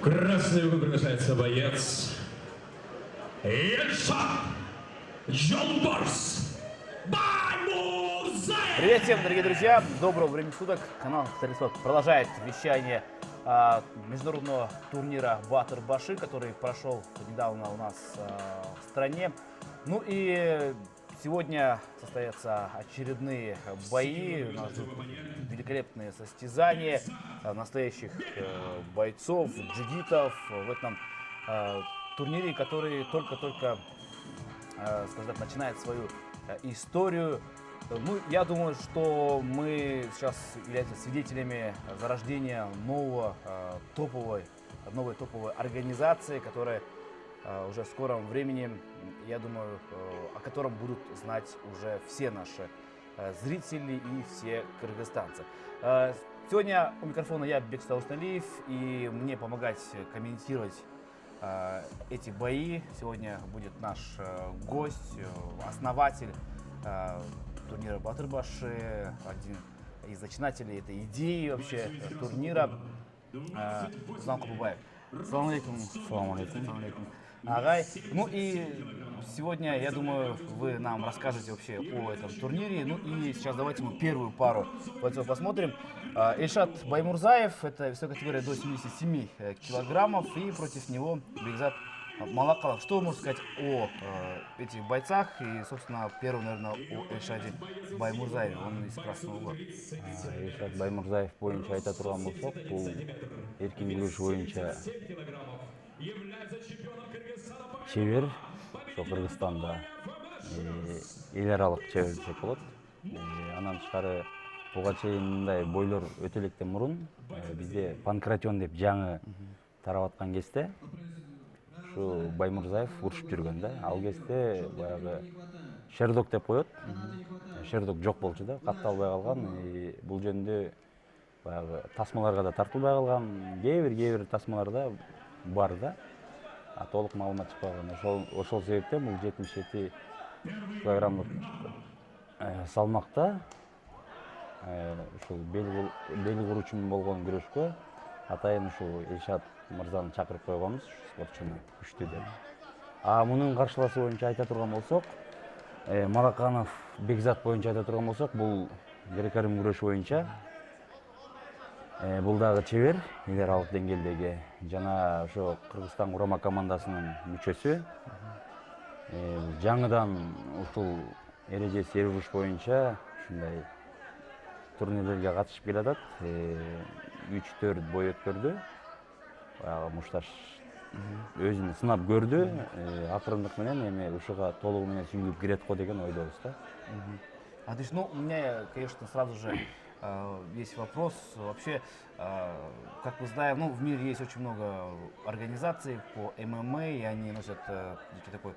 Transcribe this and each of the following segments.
Красный угол приглашается боец Ильшат Жолбарс Баймурзаев. Привет всем, дорогие друзья! Доброго времени суток! Канал Старисот продолжает вещание международного турнира Батыр Башы, который прошел недавно у нас в стране. Ну и сегодня состоятся очередные бои, у нас великолепные состязания настоящих бойцов, джигитов в этом турнире, который только-только, скажем так, начинает свою историю. Ну, я думаю, что мы сейчас являемся свидетелями зарождения новой топовой организации, которая уже в скором времени, я думаю, о котором будут знать уже все наши зрители и все кыргызстанцы. Сегодня у микрофона я, Бексат Усналиев, и мне помогать комментировать эти бои сегодня будет наш гость, основатель турнира Батыр Башы, один из зачинателей этой идеи вообще турнира, Руслан Кубаев. Салам алейкум. Салам алейкум. Агай. Ну и сегодня, я думаю, вы нам расскажете вообще о этом турнире. Ну и сейчас давайте мы первую пару бойцов посмотрим. Ильшат Баймурзаев, это весовая категория до 77 килограммов, и против него Бекзат Малакалов. Что вы можете сказать о этих бойцах? И, собственно, первый, наверное, о Ильшате Баймурзаеве, он из Красного угла. Ильшат Баймурзаев боюнча айта турган болсок, бул эркин күрөш боюнча чебер, ошо Кыргызстанда эл аралык чебер десек болот. Анан тышкары буга чейин мындай бойлор өтө электен мурун бизде панкратион деп жаңы тарап аткан кезде ушу Баймурзаев урушуп жүргөн да. Ал кезде баягы Шердок деп коет. Шердок жок болчу да, катталбай калган. Бул жөнүндө баягы тасмаларга да тартылбай калган, кээ бир тасмаларда бар да. Толук маалымат чыкпаган. Ошол себептен бул 77 килограммдык салмакта ушул бел куручун болгон күрөшкө атайын ушул Ильшат мырзаны чакырып койгонбуз, спортчуну күчтүү деп. Мунун каршылашы боюнча айта турган болсок, Малаканов Бекзат боюнча айта турган болсок, бул греко-рим күрөш боюнча бул дагы чебер, эл аралык деңгээлдеги жана ошо Кыргызстан курама командасынын мүчөсү. Жаңыдан ушул эрежеси эруш боюнча ушундай турнирлерге катышып келатат. 3-4 бой өткөрдү. Баягы мушташ өзүн сынап көрдү. Акырындык менен эми ушуга толугу менен сүңгүп кирет го деген ойдобуз да. Ну, у меня, конечно, сразу же есть вопрос. Вообще, как мы знаем, ну, в мире есть очень много организаций по ММА, и они носят такой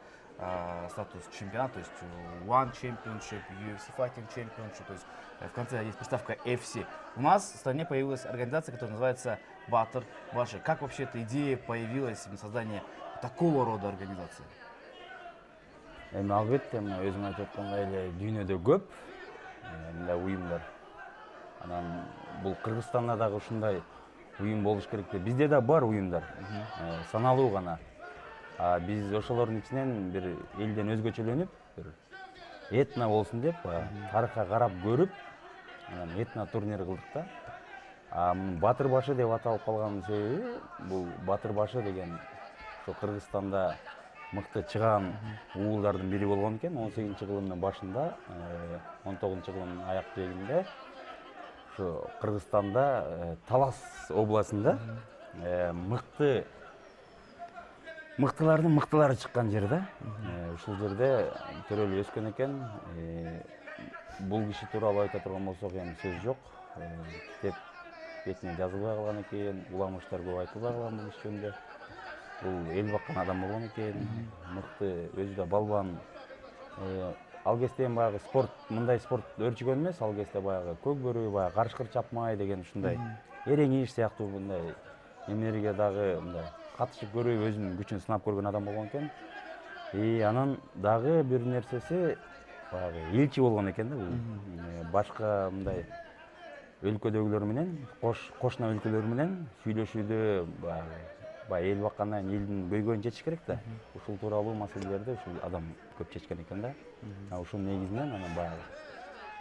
статус чемпионата, то есть One Championship, UFC Fighting Championship, то есть в конце есть приставка FC. У нас в стране появилась организация, которая называется Батыр Башы. Как вообще эта идея появилась на создание такого рода организации? Албетте, өзүм айтып аткандай эле дүйнөдө көп мындай уюмдар. Анан бул Кыргызстанда дагы ушундай уюм болуш керек деп. Бизде да бар уюмдар, саналуу гана. Биз ошолордун ичинен бир элден өзгөчөлөнүп, бир этно болсун деп, тарыхка карап көрүп, анан этно турнир кылдык да. Батыр Башы деп аталып калганын себеби, бул Батыр Башы деген ошо Кыргызстанда мыкты чыган уулдардын бири болгон экен. 18-кылымдын башында, 19-кылымдын аяк жегинде ошо Кыргызстанда Талас областында мыктылардын мыктылары чыккан жер да. Ушул жерде төрөлүп өскөн экен. Бул киши тууралуу айта турган болсок, эми сөз жок. Китеп бетине жазылбай калган экен, уламыштар көп айтылбай калган бул киши жөнүндө. Бул эл баккан адам болгон экен, мыкты, өзү да балбан. Ал кезде эми баягы спорт, мындай спорт өрчүгөн эмес, ал кезде баягы көк бөрү, баягы карышкыр чапмай деген ушундай эрең иш сыяктуу мындай эмелерге дагы мындай катышып көрүп, өзүнүн күчүн сынап көргөн адам болгон экен. Анан дагы бир нерсеси баягы элчи болгон экен да, бул башка мындай өлкөдөгүлөр менен, кошуна өлкөлөр менен сүйлөшүүдө баягы баягы эл баккандан элдин көйгөйүн чечиш керек да. Ушул тууралуу маселелерди ушул адам көп чечкен экен да. Ушул негизинен анан баягы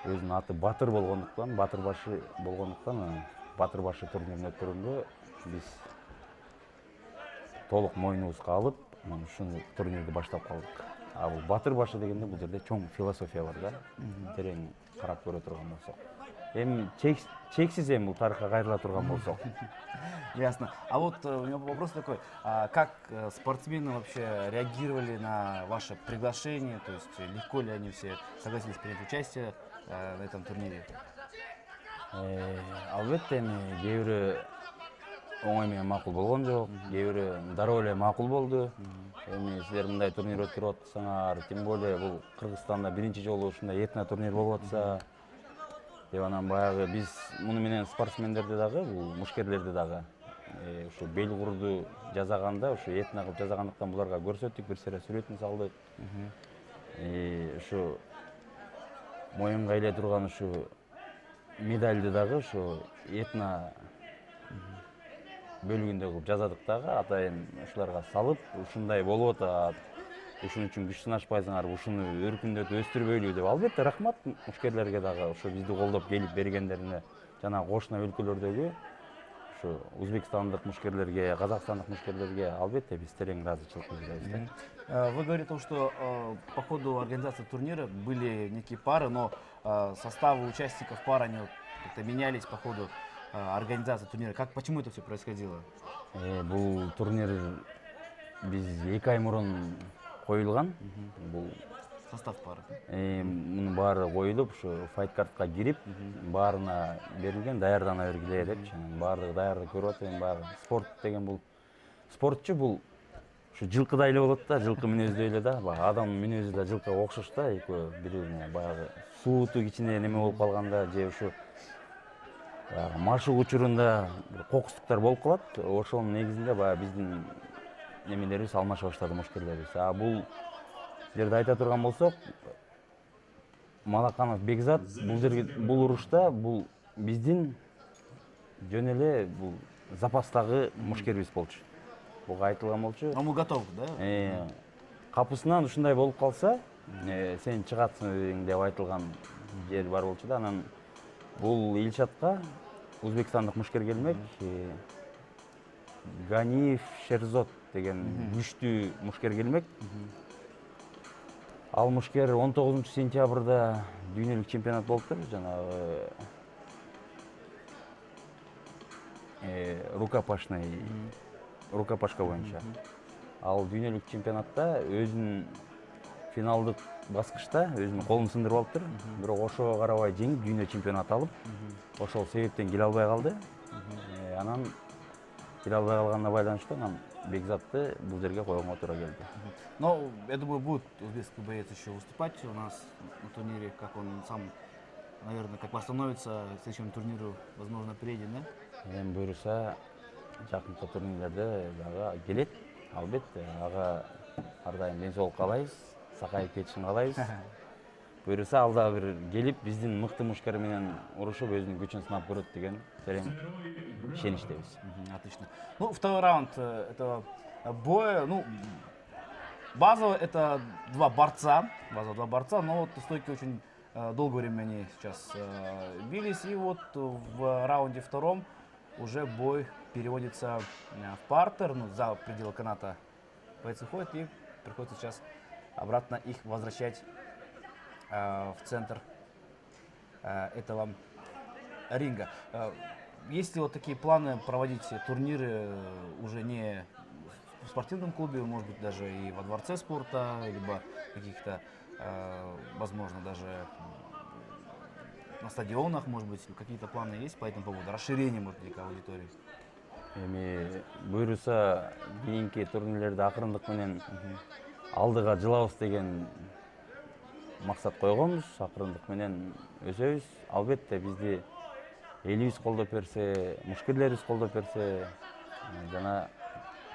өзүнүн аты Батыр болгондуктан, Батыр башы болгондуктан, Батыр башы турнирин өткөргөнгө биз толук мойнубузга алып, ушул турнирди баштап калдык. А бул Батыр башы дегенде бул жерде чоң философия бар да. Терең карап көрө турган болсок. Эми чексиз эми бул тарыхка кайрыла турган болсок. Ясно. А вот у меня вопрос такой. Как спортсмены вообще реагировали на ваше приглашение? То есть легко ли они все согласились принять участие на этом турнире? Албетте эми кээ бирөө оңой менен макул болгон жок, кээ бирөө дароо эле макул болду. Эми силер мындай турнир өткөрүп атсаңар, тем более бул Кыргызстанда биринчи жолу ушундай этно турнир болуп атса, деп анан баягы биз муну менен спортсмендерди дагы, бул мушкерлерди дагы ушу бел курду жасаганда, ушу этно кылып жасагандыктан буларга көрсөттүк, бир сыйра сүрөтүн салдык. Ушу моюнга иле турган ушу медальды дагы ушу этно бөлүгүндө кылып жазадык дагы, атайын ушуларга салып, ушундай болуп атат. Ушун үчүн күч сынашпайсыңар, ушуну өркүндөтүп өстүрбөйлү деп. Албетте рахмат мушкерлерге дагы, ушу бизди колдоп келип бергендерине, жана кошуна өлкөлөрдөгү ушу өзбекстандык мушкерлерге, казакстандык мушкерлерге албетте биз терең ыраазычылык билдиребиз. Вы говорите, что по ходу организации турнира были некие пары, но составы участников пар они как-то менялись по ходу организации турнира. Почему это все происходило? Бул турнир биз 2 ай мурун коюлган. Бул Состав пары. Мунун баары коюлуп, ушу файткартка кирип, баарына берилген, даярдана бергиле депчи. Баардыгы даярдык көрүп атат. Баары спорт деген бул спортчу бул ушу жылкыдай эле болот да, жылкы мүнөздөй эле да. Баягы адамдын мүнөзү да жылкыга окшош да, экөө бири-бирине баягы сууту кичине неме болуп калганда же ушу машык учурунда кокустуктар болуп калат. Ошонун негизинде баягы биздин немелерибиз алмаша баштады, мушкерлерибиз. Бул силерди айта турган болсок, Малаканов Бекзат бул урушта бул биздин жөн эле бул запастагы мушкерибиз болчу. Буга айтылган болчу. Он был готов, да? Капысынан ушундай болуп калса, сен чыгатсың деп айтылган жер бар болчу да. Анан бул Илшатка өзбекстандык мушкер келмек, Ганиев Шерзот деген күчтүү мушкер келмек. Ал мушкер 19 сентябрда дүйнөлүк чемпионат болуптур, жанагы рукопашка боюнча. Ал дүйнөлүк чемпионатта өзүнүн финалдык баскычта өзүнүн колун сындырып алыптыр. Бирок ошого карабай жеңип дүйнө чемпионат алып, ошол себептен келе албай калды. Анан келе албай калганына байланыштуу анан Бекзатты бул жерге койгонго туура келди. Но, я думаю, будет узбекский боец еще выступать у нас на турнире, как он сам, наверное, как восстановится к следующему турниру, возможно, приедет, да? Эми буюрса, жакынкы турнирлерде дагы келет. Албетте, ага ар дайым ден соолук каалайбыз, сакайып кетишин каалайбыз. Буюрса, ал дагы бир келип, биздин мыкты мушкер менен урушуп, өзүнүн күчүн сынап көрөт деген терең ишеничтебиз. Отлично. Ну, второй раунд этого боя, ну, базово это два борца, но вот стойки очень долгое время они сейчас бились, и вот в раунде втором уже бой переводится в партер, ну, за пределы каната бойцы ходят, и приходится сейчас обратно их возвращать в центр этого ринга. Есть ли вот такие планы проводить турниры уже не в спортивном клубе, может быть, даже и во дворце спорта, либо каких-то, возможно, даже на стадионах, может быть, какие-то планы есть по этому поводу? Расширение, может быть, аудитории? Эми буюрса, кийинки турнирлерди акырындык менен алдыга жылабыз деген максат койгонбуз. Акырындык менен өсөбүз. Албетте бизди элибиз колдоп берсе, мушкерлерибиз колдоп берсе, жана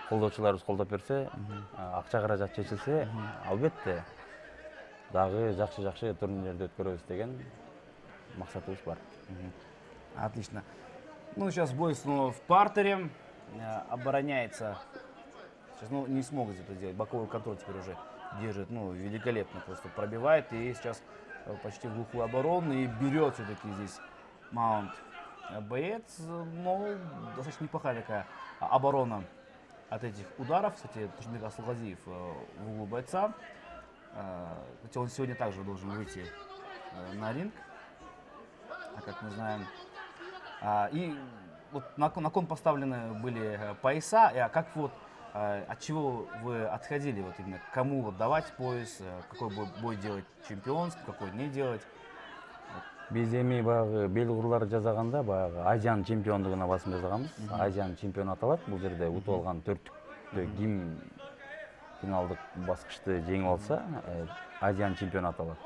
колдоочуларыбыз колдоп берсе, акча каражат чечилсе, албетте дагы жакшы турнирлерди өткөрөбүз деген максатыбыз бар. Отлично. Ну, сейчас бой снова в партере. Обороняется Сейчас, ну, не смог это сделать. Боковой контроль теперь уже держит, ну, великолепно просто пробивает. И сейчас почти в глухую оборону и берет все-таки здесь Маунт. Боец, но достаточно неплохая такая оборона от этих ударов. Кстати, Тушбек Асылгазиев в углу бойца. Хотя он сегодня также должен выйти на ринг, как мы знаем. И вот на кон поставлены были пояса. А как вот от чего вы отходили, вот именно кому вот давать пояс, какой бой делать чемпионский, какой не делать? Биз эми баягы бел курлар жасаганда баягы Азиян чемпиондугуна басым жасаганбыз. Азиян чемпион аталат. Бул жерде утуп алган төрттүктө ким финалдык баскычты жеңип алса, Азиян чемпион аталат.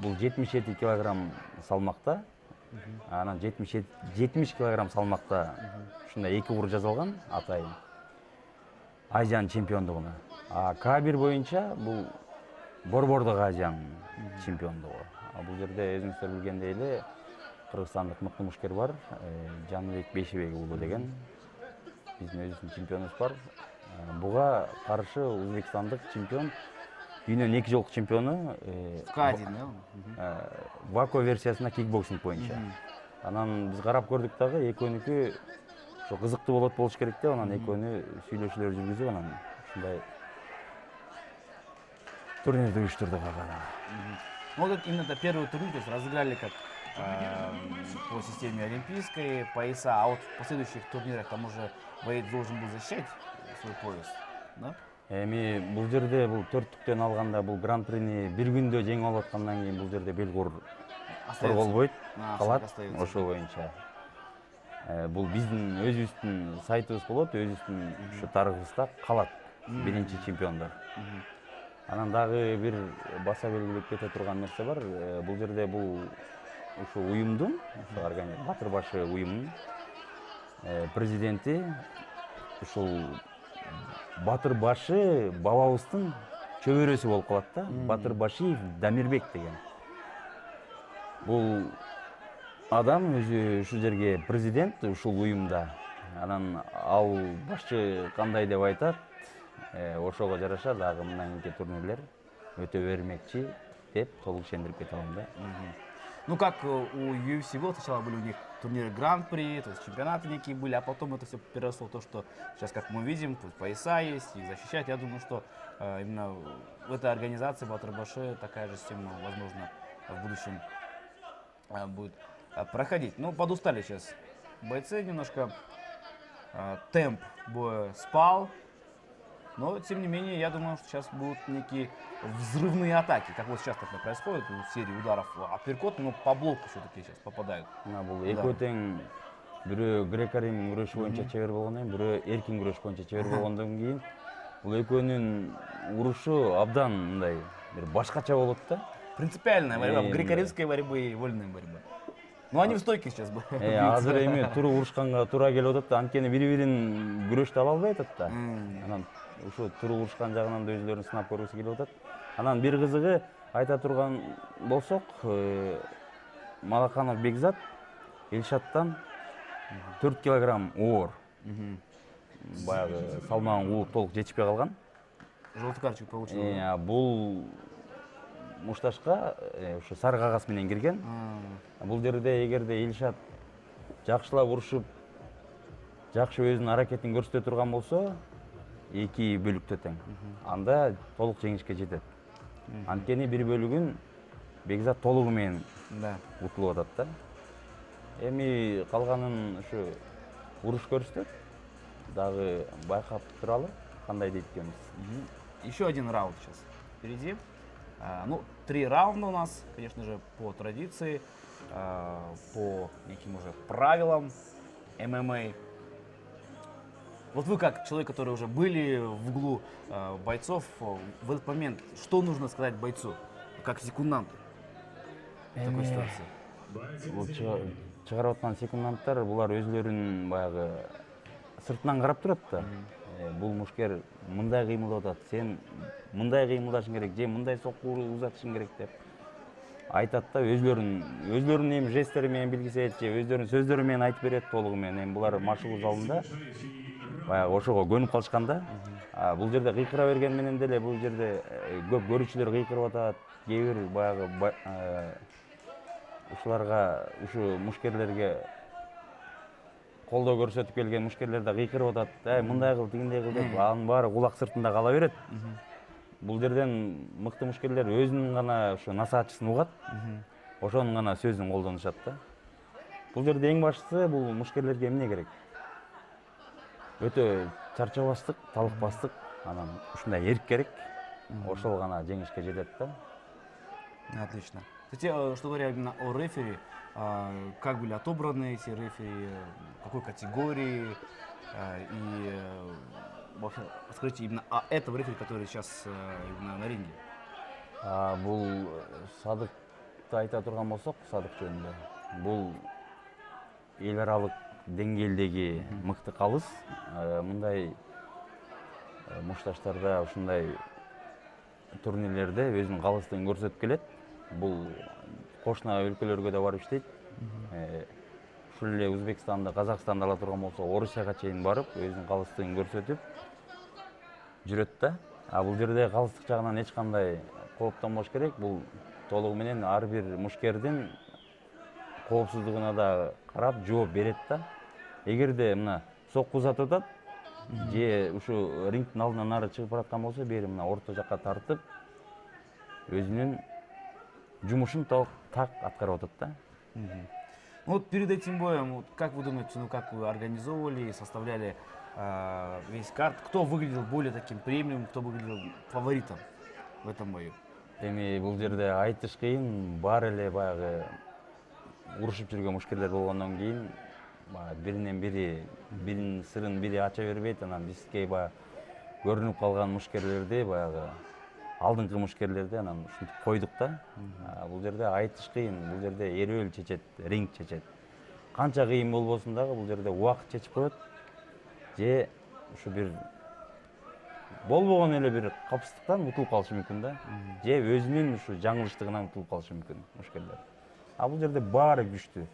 Бул 77 килограмм салмакта. Анан 70 килограмм салмакта ушундай эки кур жазылган атайын. Азиян чемпиондугуна. К1 боюнча бул борбордук Азиян чемпиондугу. Бул жерде өзүңүздөр билгендей эле кыргызстандык мыкты мушкер бар, Жаныбек Бейшебек уулу деген. Биздин өзүбүздүн чемпионубуз бар. Буга каршы өзбекстандык чемпион, дүйнөнүн 2 жолку чемпиону, К1, Вако версиясына кикбоксинг боюнча. Анан биз карап көрдүк дагы, экөөнүкү ошо кызыктуу болуш керек деп, анан экөөнү сүйлөшүүлөр жүргүзүп, анан ушундай турнирди уюштурдук ага. Ну, вот именно это первый турнир, то есть разыграли как по системе олимпийской пояса, а вот в последующих турнирах там уже боец должен был защищать свой пояс, да? Эми бул жерде бул төрттүктөн алганда бул гран-прини бир күндө жеңип алып аткандан кийин бул жерде белгур корголбойт, калат ошол боюнча. Бул биздин өзүбүздүн сайтыбыз болот, өзүбүздүн ушу тарыхыбызда калат биринчи чемпиондор. Анан дагы бир баса белгилеп кете турган нерсе бар. Бул жерде бул ушу уюмдун, Батыр башы уюмунун президенти ушул Батыр башы бабабыздын чөбөрөсү болуп калат да. Батыр Башиев Дамирбек деген. Бул адам өзү ушул жерге президент ушул уюмда. Анан ал башчы кандай деп айтат, ошого жараша дагы мындан кийинки турнирлер өтө бермекчи деп толук ишендирип кете алам да. Ну, как у UFC было, сначала были у них турниры Гран-при, то есть чемпионаты некие были, а потом это все переросло в то, что сейчас, как мы видим, тут пояса есть, их защищать. Я думаю, что именно в этой организации Батыр-Баши такая же система, возможно, в будущем будет проходить. Ну, подустали сейчас бойцы немножко, темп боя спал. Но, тем не менее, я думаю, что сейчас будут некие взрывные атаки, как вот сейчас такое происходит, в серии ударов апперкот, но по блоку все-таки сейчас попадают. Бул экөө тең, бирөө грек-рим күрөшү боюнча чебер болгондон кийин, бирөө эркин күрөш боюнча чебер болгондон кийин, бул экөөнүн урушу абдан мындай бир башкача болот да. Принципиальная борьба, греко-римской борьбы и вольной борьбы. Ну, они в стойке сейчас бы. Азыр эми тура урушканга туура келип атат да, анткени бири-бирин күрөштү ала албай атат да. Анан ушу тура урушкан жагынан да өзүлөрүн сынап көргүсү келип атат. Анан бир кызыгы айта турган болсок, Малаканов Бекзат Эльшаттан 4 килограмм оор. Баягы салмагын кууп толук жетишпей калган. Желтый карточку получил. Бул мушташка ушу сары кагаз менен кирген. Бул жерде эгерде Эльшат жакшылап урушуп, жакшы өзүнүн аракетин көрсөтө турган болсо, 2 бөлүктө тең. Анда толук жеңишке жетет. Анткени бир бөлүгүн Бекзат толугу менен утулуп атат да. Эми калганын ушу уруш көрсөтөт. Дагы байкап туралы кандай дейт экенбиз. Еще один раунд сейчас впереди. Ну, 3 раунда у нас, конечно же, по традиции, по неким уже правилам ММА. Вот вы как человек, который уже были в углу бойцов, в этот момент, что нужно сказать бойцу, как секунданту в такой ситуации? Чыгарып аткан секунданттар, булар өзлөрүн баягы сыртынан карап турат да. Бул мушкер мындай кыймылдап атат, сен мындай кыймылдашың керек, же мындай сокку узатышың керек деп айтат да, өзлөрүнүн эми жесттери менен билгизет, же өздөрүнүн сөздөрү менен айтып берет толугу менен. Эми булар машыгуу залында баягы ошого көнүп калышкан да. Бул жерде кыйкыра берген менен деле бул жерде көп көрүүчүлөр кыйкырып атат. Кээ бир баягы ушуларга, ушу мушкерлерге колдоо көрсөтүп келген мушкерлер да кыйкырып атат. Мындай кыл, тигиндей кыл деп, анын баары кулак сыртында кала берет. Бул жерден мыкты мушкерлер өзүнүн гана ушу насаатчысын угат. Ошонун гана сөзүн колдонушат да. Бул жерде эң башкысы бул мушкерлерге эмне керек? Өтө чарчабастык, талыкпастык, анан ушундай эрк керек. Ошол гана жеңишке жетет да. Отлично. Кстати, что говоря именно о рефери, как были отобраны эти рефери, какой категории, и вообще расскажите именно о этом рефери, который сейчас именно на ринге. Бул Садыкты айта турган болсок, Садык жөнүндө. Бул эл аралык деңгээлдеги мыкты калыс. Мындай мушташтарда, ушундай турнирлерде өзүнүн калыстыгын көрсөтүп келет. Бул кошуна өлкөлөргө да барып иштейт. Ушул эле Өзбекстанда, Казакстанда ала турган болсо, Орусияга чейин барып, өзүнүн калыстыгын көрсөтүп жүрөт да. Бул жерде калыстык жагынан эч кандай кооптонбош керек. Бул толугу менен ар бир мушкердин коопсуздугуна да карап жооп берет да. Эгерде мына сокку узатып атат, же ушу рингдин алдынан нары чыгып бараткан болсо, бери мына орто жакка тартып, өзүнүн жумушун так аткарып атат да. Ну вот перед этим боем, вот как вы думаете, как вы организовывали, составляли весь карт, кто выглядел более таким премиум, кто выглядел фаворитом в этом бою? Эми бул жерде айтыш кыйын, баары эле баягы урушуп жүргөн мушкерлер болгондон кийин биринен бири, биринин сырын бири ача бербейт, анан бизге баягы көрүнүп калган мушкерлерди, баягы алдыңкы мушкерлерди анан ушинтип койдук да. Бул жерде айтыш кыйын, бул жерде эрөөл чечет, ринг чечет. Канча кыйын болбосун дагы бул жерде убакыт чечип коет. Же ушу бир болбогон эле бир капсыздыктан утулуп калышы мүмкүн да. Же өзүнүн ушу жаңылыштыгынан утулуп калышы мүмкүн мушкерлер. Бул жерде баары күчтүү.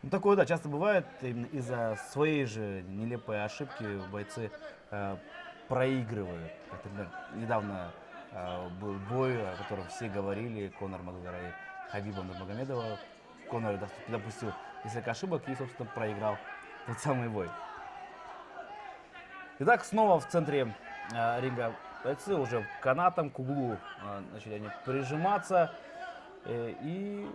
Ну такое, да, часто бывает, именно из-за своей же нелепой ошибки бойцы проигрывают. Например, недавно был бой, о котором все говорили, Конор Макгрегора и Хабиба Нурмагомедова. Конор допустил несколько ошибок и, собственно, проиграл тот самый бой. Итак, снова в центре ринга бойцы уже канатом к углу начали они прижиматься. И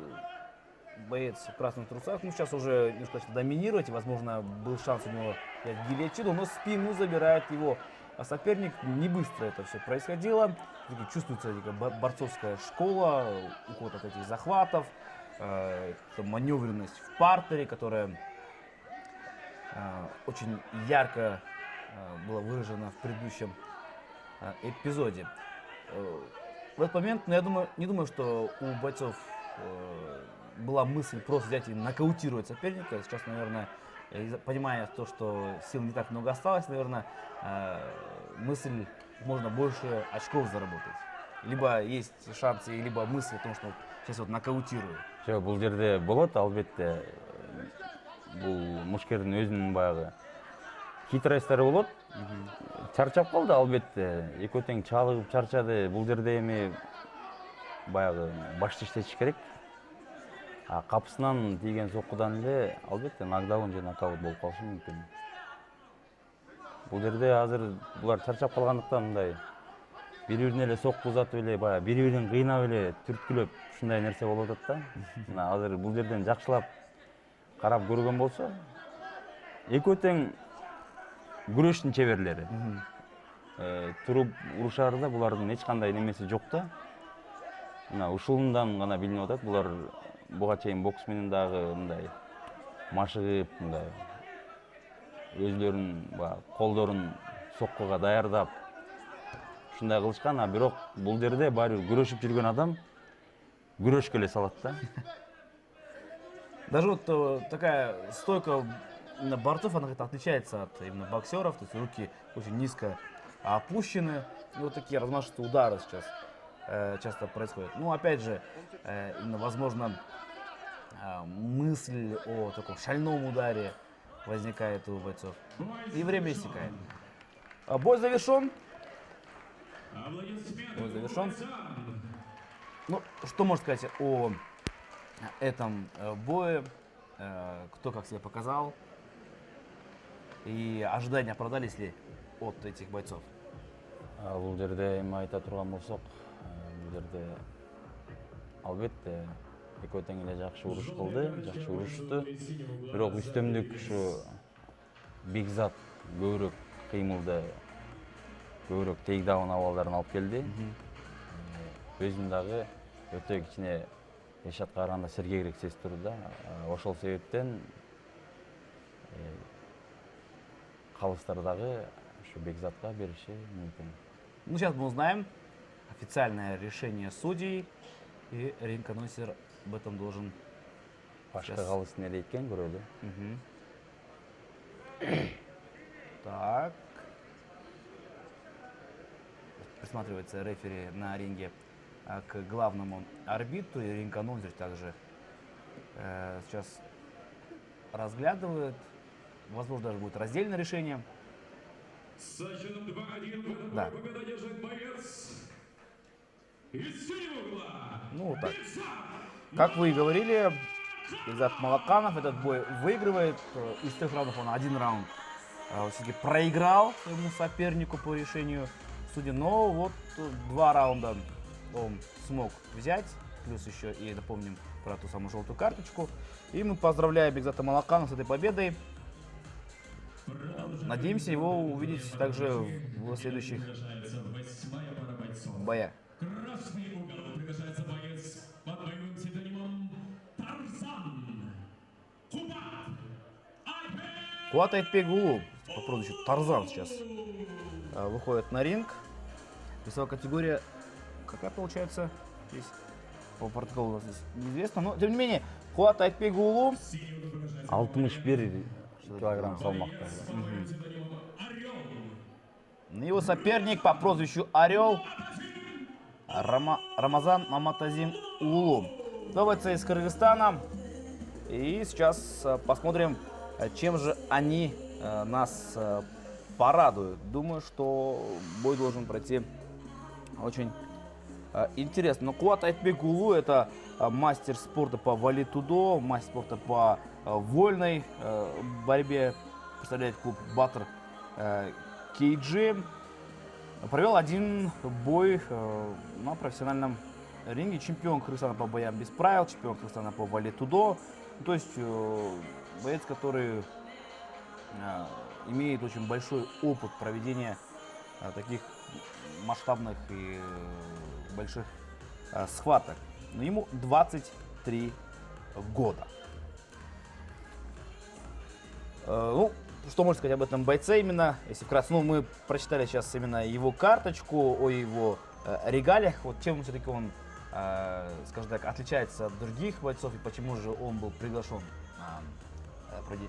боец в красных трусах, ну сейчас уже немножко начал доминировать, и, возможно, был шанс у него взять гильотину, но спину забирает его соперник. Не быстро это все происходило. Чувствуется борцовская школа, уход от этих захватов, маневренность в партере, которая очень ярко была выражена в предыдущем эпизоде. В этот момент, я не думаю, что у бойцов была мысль просто взять и нокаутировать соперника. Сейчас, наверное, понимая то, что сил не так много осталось, наверное, мысль можно больше очков заработать. Либо есть шансы, либо мысль о том, что сейчас вот нокаутирую. Бул жерде болот, албетте. Бул мушкердин өзүнүн баягы хитростары болот. Чарчап калды, албетте. Экөө тең чалыгып чарчады. Бул жерде эми баягы башты иштетиш керек. Капысынан тийген соккудан эле албетте нокдаун же нокаут болуп калышы мүмкүн. Бул жерде азыр булар чарчап калгандыктан мындай бири-бирине эле сокку узатып эле, баягы бири-бирин кыйнап эле, түрткүлөп ушундай нерсе болуп атат да. Мына азыр бул жерден жакшылап карап көргөн болсо, экөө тең күрөштүн чеберлери. Туруп урушаарда булардын эч кандай немеси жок да. Мына ушундан гана билинип атат, булар буга чейин бокс менен дагы мындай машыгып, мындай өзлөрүнүн колдорун соккуга даярдап ушундай кылышкан, бирок бул жерде баары бир күрөшүп жүргөн адам күрөшкө эле салат да. Даже вот такая стойка борцов, она как-то отличается от именно боксеров, то есть руки очень низко опущены, и вот такие размашистые удары сейчас часто происходят. Ну, опять же, именно, возможно, мысль о таком шальном ударе возникает у бойцов. И время истекает. Бой завершен. Бой завершен. Ну, что можно сказать о этом бое? Кто как себя показал? И ожидания оправдались ли от этих бойцов? Бул жерде эми айта турган болсок, бул жерде албетте экөө тең эле жакшы уруш кылды, жакшы урушту. Бирок үстөмдүк ушу Бекзат көбүрөөк кыймылды, көбүрөөк тейкдаун абалдарын алып келди. Өзүм дагы өтө кичине Решатка караганда сергегирээк сезип турду да. Ошол себептен калыстар дагы ушу Бекзатка бериши мүмкүн. Ну, сейчас мы узнаем официальное решение судей, и ринг-анонсер об этом должен... Башка калыстын эле экен көрөлү. Так. Присматривается рефери на ринге к главному арбитру, и ринг-анонсер также сейчас разглядывает. Возможно, даже будет раздельное решение. Со счетом 2-1 в этом Да. бою победу одержит боец из синего угла. Ну, вот так. Как вы и говорили, Бекзат Малаканов этот бой выигрывает. Из 3 раундов он 1 раунд все-таки проиграл своему сопернику по решению судей. Но вот 2 раунда он смог взять. Плюс еще и напомним про ту самую желтую карточку. И мы поздравляем Бекзата Малаканова с этой победой. Надеемся его увидеть также в следующих боях. Красный угол приглашается боец под боевым псевдонимом Тарзан. Куат Айтбек-Уулу по прозвищу Тарзан сейчас выходит на ринг. Весовая категория какая получается здесь? По протоколу у нас здесь неизвестно, но тем не менее Куат Айтбек-Уулу 61 килограмм салмакта. Его соперник по прозвищу Орел Рамазан Маматазим Уулу. Два бойца из Кыргызстана. И сейчас посмотрим, чем же они нас порадуют. Думаю, что бой должен пройти очень интересно. Но Куат Айтбек-Уулу — это мастер спорта по валитудо, мастер спорта по вольной борьбе. Представляет клуб Батыр KG. Провел 1 бой на профессиональном ринге. Чемпион Кыргызстана по боям без правил, чемпион Кыргызстана по валитудо. То есть боец, который имеет очень большой опыт проведения таких масштабных и больших схваток. Но ему 23 года. Ну, что можно сказать об этом бойце именно, если вкратце? Ну, мы прочитали сейчас именно его карточку, о его регалиях. Вот чем все-таки он, скажем так, отличается от других бойцов, и почему же он был приглашен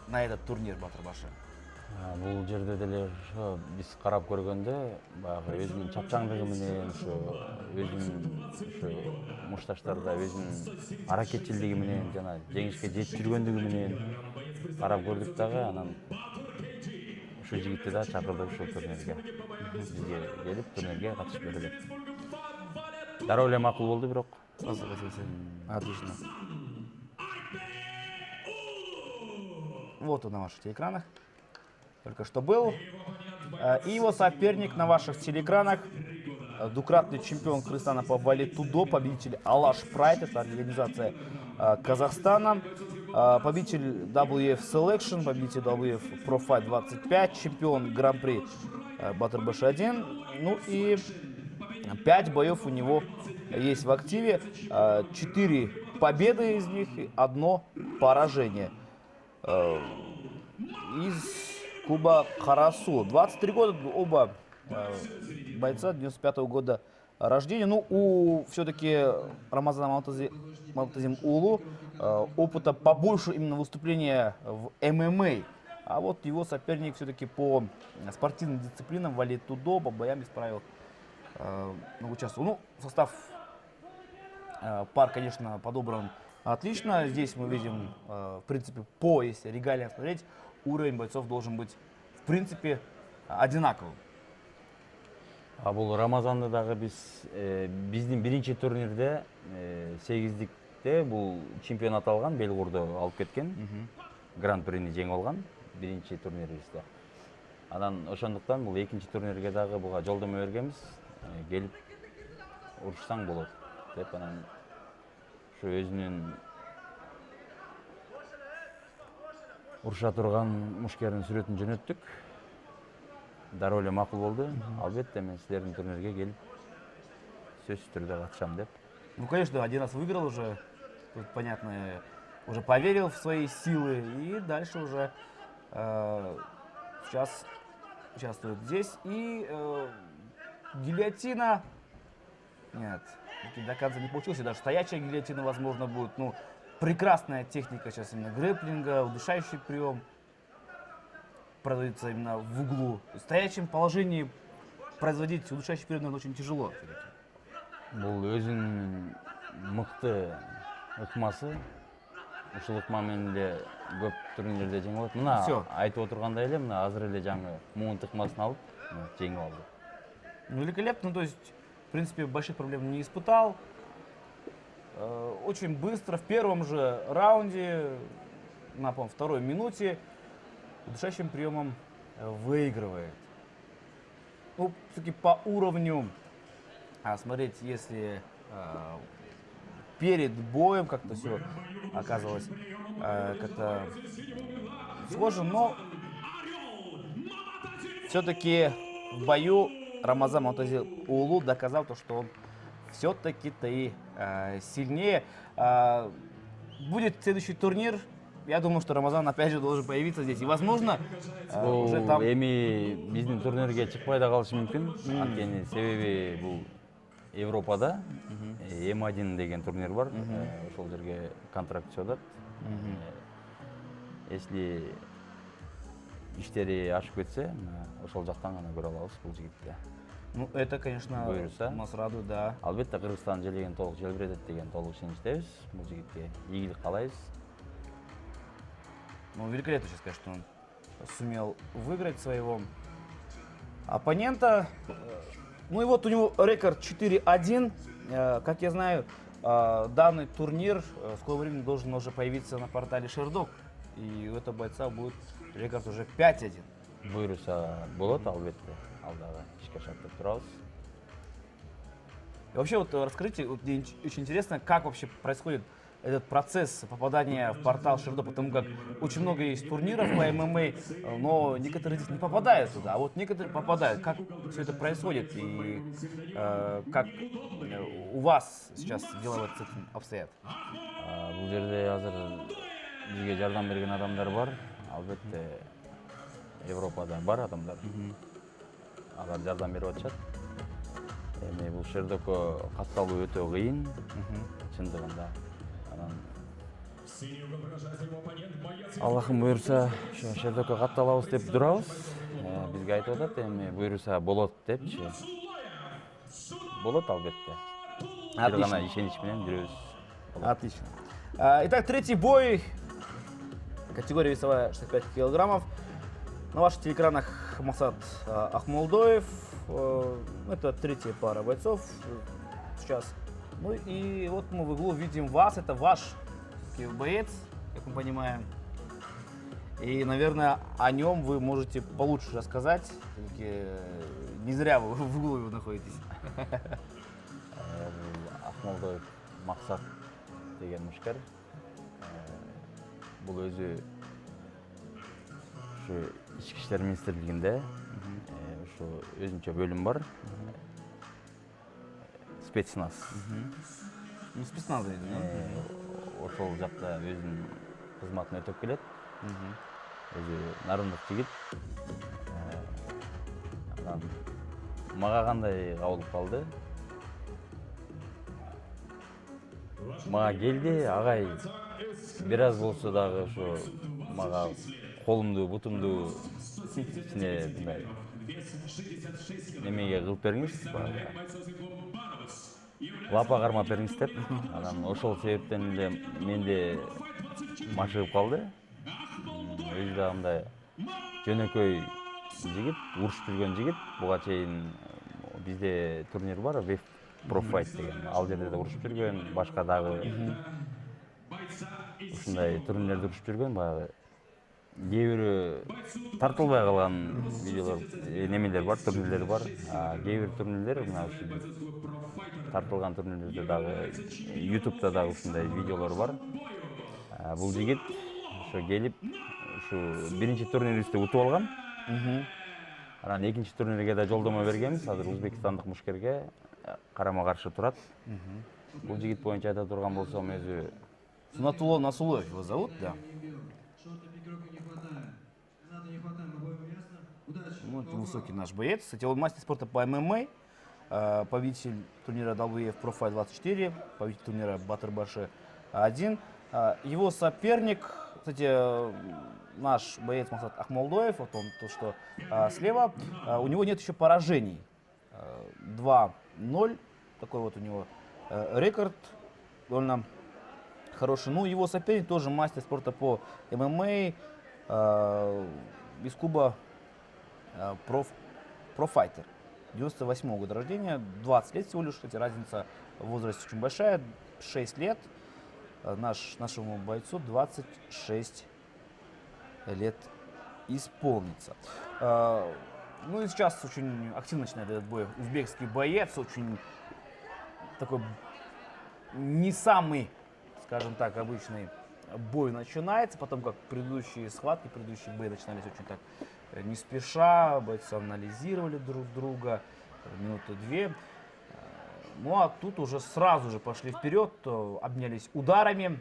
на этот турнир Батыр-Башы? Бул жерде деле ошо биз карап көргөндө баягы өзүнүн чапчаңдыгы менен өзүнүн мушташтарда өзүнүн аракетчилдиги менен жана жеңишке жетип жүргөндүгү менен карап көрдүк дагы, анан ушул жигитти да чакырдык ушул турнирге. Бизге келип турнирге катышып берди. Дароо эле макул болду бирок. Отлично. Вот он на ваших телеэкранах. Только что был. И его соперник на ваших телеэкранах. Двукратный чемпион Кыргызстана по валитудо, победитель Алаш Прайд, это организация Казахстана. Победитель WF Selection, победитель WF Pro Fight 25, чемпион Гран-при Батыр-Башы 1. Ну и 5 боев у него есть в активе. 4 победы из них и 1 поражение. Из клуба Харасу. 23 года, оба бойца 95-го года рождения. Ну, у все-таки Рамазана Маматазим Уулу опыта побольше именно выступления в ММА. А вот его соперник все-таки по спортивным дисциплинам, валитудо, по боям без правил участвовал. Ну, состав пар, конечно, подобран отлично. Здесь мы видим, в принципе, по, если регалиям смотреть, уровень бойцов должен быть, в принципе, одинаковым. Бул Рамазанды дагы биздин биринчи турнирде 8-дикте бул чемпионат алган, Белгурду алып кеткен. Гран-прини жеңип алган биринчи турнирибизде. Анан ошондуктан бул экинчи турнирге дагы буга жолдомо бергенбиз. Келип урушсаң болот деп анан ошо өзүнүн уруша турган мушкердин сүрөтүн жөнөттүк. Дароо эле макул болду. Албетте мен силердин турнирге келип сөзсүз түрдө катышам деп. Ну, конечно, один раз выиграл уже, тут понятно, уже поверил в свои силы и дальше уже сейчас участвует здесь. И гильотина, нет, до конца не получилось, даже стоячая гильотина, возможно, будет. Ну, прекрасная техника сейчас именно грэпплинга, удушающий прием производится именно в углу. В стоячем положении производить удушающий прием, наверное, очень тяжело. Бул өзүнүн мыкты ыкмасы. Ушул ыкма менен эле көп турнирлерде жеңип алат. Мына Всё. айтып отургандай эле, мына азыр эле жаңы муун ыкмасын алып жеңип алды. Великолепно, ну, то есть, в принципе, больших проблем не испытал. Очень быстро, в первом же раунде, на, по-моему, второй минуте, удушающим приемом выигрывает. Ну, все-таки по уровню, смотреть, если перед боем как-то все оказалось как-то схоже, но все-таки в бою Рамазан Муатазир Уулу доказал то, что он все-таки-то и сильнее. Будет следующий турнир. Я думаю, что Рамазан опять же должен появиться здесь. И, возможно, уже там... Эми биздин турнирге чыкпай да калышы мүмкүн. Анткени себеби бул Европада М1 деген турнир бар. Ошол жерге контракт чыгат. Если иштери ашып кетсе, ошол жактан гана көрө алабыз бул жигитти. Ну, это, конечно, нас радует, да. Албетте Кыргызстан желеген толук желбиретет деген толук ишеничтебиз. Бул жигитке ийгилик каалайбыз. Ну, великолепно сейчас, конечно, он сумел выиграть своего оппонента. Ну и вот у него рекорд 4-1. Как я знаю, данный турнир в скором времени должен уже появиться на портале Шердок. И у этого бойца будет рекорд уже 5-1. Буйруса болот, албетте. Алдагы ишке шарттап турабыз. И вообще, вот расскажите, вот мне очень интересно, как вообще происходит этот процесс попадания в портал Шердок, потому как очень много есть турниров по ММА, но некоторые здесь не попадают туда, а вот некоторые попадают. Как все это происходит и как у вас сейчас дела вот с этим обстоят? Бул жерде азыр бизге жардам берген адамдар бар. Албетте Европада бар адамдар. Алар жардам берип атышат. Эми бул Шердокко катталуу өтө кыйын. Чындыгында. Аллахым буйруса, ошо Шердокко катталабыз деп турабыз. Бизге айтып атат, эми буйруса болот депчи. Болот албетте. Бир гана ишенич менен жүрөбүз. Отлично. Итак, третий бой. Категория весовая 65 килограммов. На ваших телеэкранах Масат Ахмолдоев. Это третья пара бойцов сейчас. Ну и вот мы в углу видим вас. Это ваш боец, как мы понимаем. И, наверное, о нем вы можете получше рассказать. Все-таки не зря вы в углу его находитесь. Ахмолдоев Максат деген мушкер. Бул өзү ушу ички иштер министрлигинде ушу өзүнчө бөлүм бар. Спецназ. Ну, спецназ дейт, да? Ошол жакта өзүнүн кызматын өтөп келет. Өзү нарындык жигит. Анан мага кандай кабыл калды? Мага келди, агай бир аз болсо дагы ошо мага колумду, бутумду ичине мындай немеге кылып бериңиз, лапа кармап бериңиз деп. Анан ошол себептен эле менде машыгып калды. өзү да мындай жөнөкөй жигит, урушуп жүргөн жигит. Буга чейин бизде турнир бар, Wave Pro Fight деген. Ал жерде да урушуп жүргөн, башка дагы ушундай турнирлерде урушуп жүргөн. Баягы кээ бирөө тартылбай калган видеолор, немелер бар, турнирлер бар. Кээ бир турнирлер мына ушу тартылган турнирлерде дагы YouTube'да дагы ушундай видеолор бар. Бул жигит ошо келип ушу биринчи турнирибизди утуп алган. Анан экинчи турнирге да жолдомо бергенбиз. Азыр өзбекстандык мушкерге карама-каршы турат. Бул жигит боюнча айта турган болсом, өзү Сунатулло Насулоев его зовут, да. Ну, это высокий наш боец. Кстати, он мастер спорта по ММА, победитель турнира WF Pro Fight 24, победитель турнира Батыр-Башы 1. Его соперник, кстати, наш боец Максат Ахмолдоев, вот он, то, что слева, у него нет еще поражений. 2-0, такой вот у него рекорд, довольно хороший. Ну, его соперник тоже мастер спорта по ММА, из Куба профайтер. 98-го года рождения, 20 лет всего лишь, кстати, разница в возрасте очень большая, 6 лет. Нашему бойцу 26 лет исполнится. Ну и сейчас очень активно начинает этот бой. Узбекский боец, очень такой не самый, скажем так, обычный бой начинается, потом как предыдущие схватки, предыдущие бои начинались очень так не спеша, бойцы анализировали друг друга, минуты две. Ну а тут уже сразу же пошли вперед, обменялись ударами.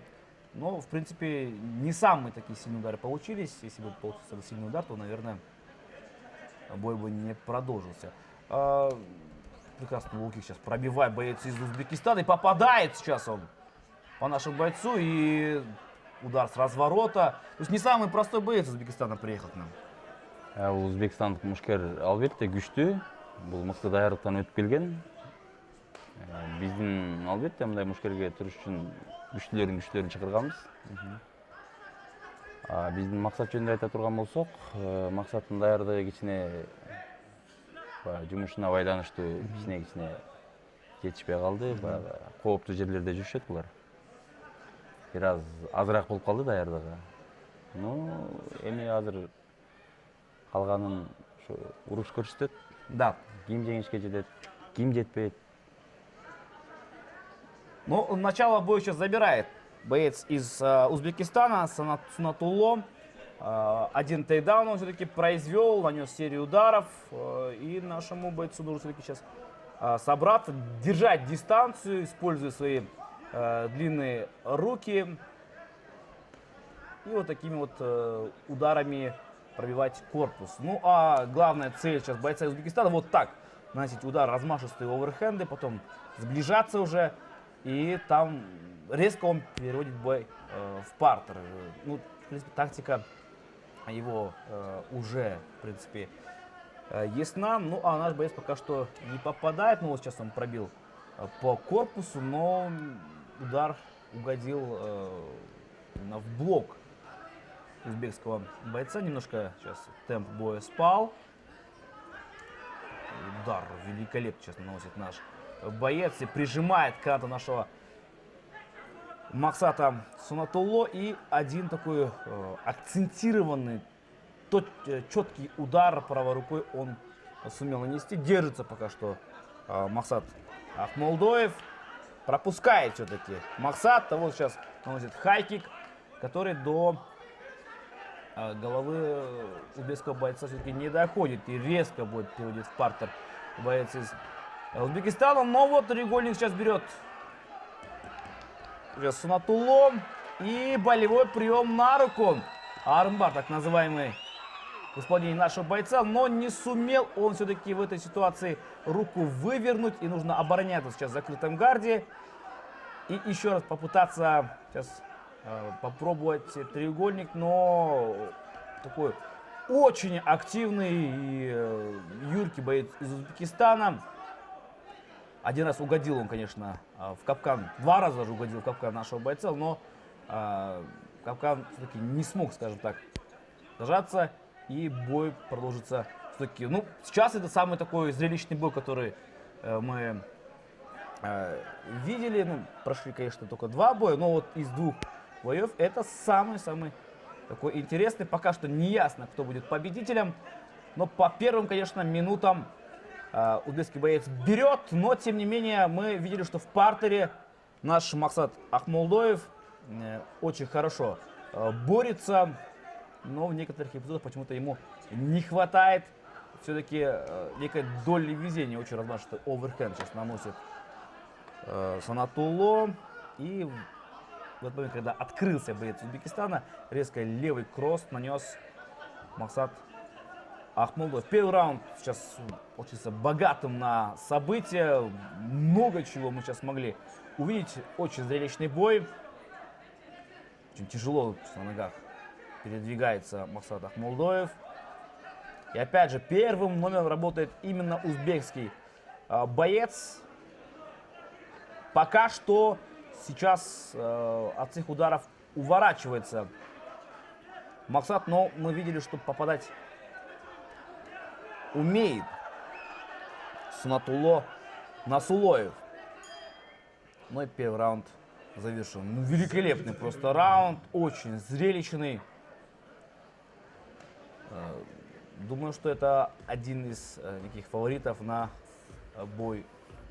Но, в принципе, не самые такие сильные удары получились. Если бы получился сильный удар, то, наверное, бой бы не продолжился. Прекрасно луки сейчас пробивает боец из Узбекистана. И попадает сейчас он по нашему бойцу. И удар с разворота. То есть не самый простой боец из Узбекистана приехал к нам. Узбекстандык мушкер албетте күчтүү. Бул мыкты даярдыктан өтүп келген. Биздин албетте мындай мушкерге туруш үчүн күчтүүлөрүн чакырганбыз. Биздин максат жөнүндө айта турган болсок, максаттын даярдыгы кичине жумушуна байланыштуу кичине жетишпей калды. Баягы кооптуу жерлерде жүрүшөт булар. Бир аз азыраак болуп калды даярдыгы. Ну, эми азыр калганын ушу уруш көрсөтөт. Да. Ким жеңишке жетет, ким жетпейт. Ну, начало боя сейчас забирает боец из Узбекистана, Сунатулло. Один тейдаун он все-таки произвел, нанес серию ударов. И нашему бойцу нужно все-таки сейчас собраться, держать дистанцию, используя свои длинные руки. И вот такими вот ударами пробивать корпус. Ну, а главная цель сейчас бойца из Узбекистана вот так. Наносить удар, размашистые оверхенды, потом сближаться уже. И там резко он переводит бой в партер. Ну, в принципе, тактика его уже, в принципе, ясна. Ну, а наш боец пока что не попадает. Ну, вот сейчас он пробил по корпусу, но удар угодил в блок узбекского бойца. Немножко сейчас темп боя спал. Удар великолепно сейчас наносит наш боец и прижимает каната нашего Максата Сунатулло. И один такой акцентированный, четкий удар правой рукой он сумел нанести. Держится пока что Максат Ахмолдоев. Пропускает все-таки Максат. А вот сейчас наносит хайкик, который до головы узбекского бойца все-таки не доходит. И резко будет переводить в партер боец из Узбекистана. Но вот треугольник сейчас берет Сунатулло. И болевой прием на руку. Армбар, так называемый, в исполнении нашего бойца. Но не сумел он все-таки в этой ситуации руку вывернуть. И нужно обороняться сейчас в закрытом гарде. И еще раз попытаться сейчас попробовать треугольник. Но такой очень активный и юркий боец из Узбекистана. Один раз угодил он, конечно, в капкан, два раза даже угодил в капкан нашего бойца, но Капкан все-таки не смог, скажем так, дожаться, и бой продолжится все-таки. Ну, сейчас это самый такой зрелищный бой, который мы видели. Ну, прошли, конечно, только 2 боя, но вот из 2 боев это самый-самый такой интересный. Пока что не ясно, кто будет победителем, но по первым, конечно, минутам узбекский боец берет, но тем не менее мы видели, что в партере наш Максат Ахмолдоев очень хорошо борется, но в некоторых эпизодах почему-то ему не хватает все-таки некой доли везения. Очень размашистый оверхенд сейчас наносит Санатулло. И в этот момент, когда открылся боец Узбекистана, резко левый кросс нанес Максат Ахмолдоев. Первый раунд сейчас получился богатым на события. Много чего мы сейчас могли увидеть. Очень зрелищный бой. Очень тяжело на ногах передвигается Максат Ахмолдоев. И опять же, первым номером работает именно узбекский боец. Пока что сейчас от всех ударов уворачивается Максат, но мы видели, что попадать умеет Сунатулло Насулоев. Ну и первый раунд завершен. Ну, великолепный просто раунд, очень зрелищный. Думаю, что это один из таких фаворитов на бой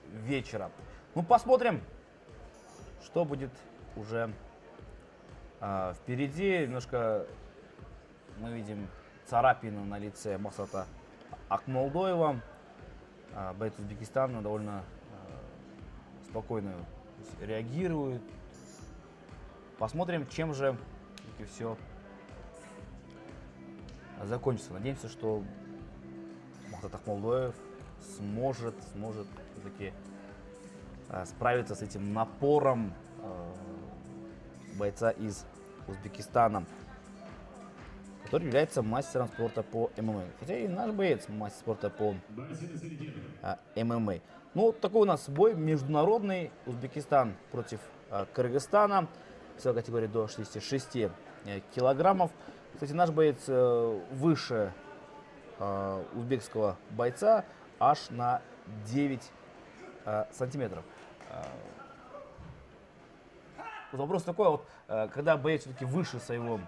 вечера. Ну, посмотрим, что будет уже впереди. Немножко мы видим царапину на лице Максата Ахмолдоева. Боец Узбекистана довольно спокойно реагирует. Посмотрим, чем же все закончится. Надеемся, что Максат Ахмолдоев сможет все-таки справиться с этим напором бойца из Узбекистана, который является мастером спорта по ММА. Хотя и наш боец мастер спорта по ММА. Ну, такой у нас бой международный. Узбекистан против Кыргызстана. Весовой категории до 66 килограммов. Кстати, наш боец выше узбекского бойца аж на 9 сантиметров. Вопрос такой, вот, когда боец все-таки выше своего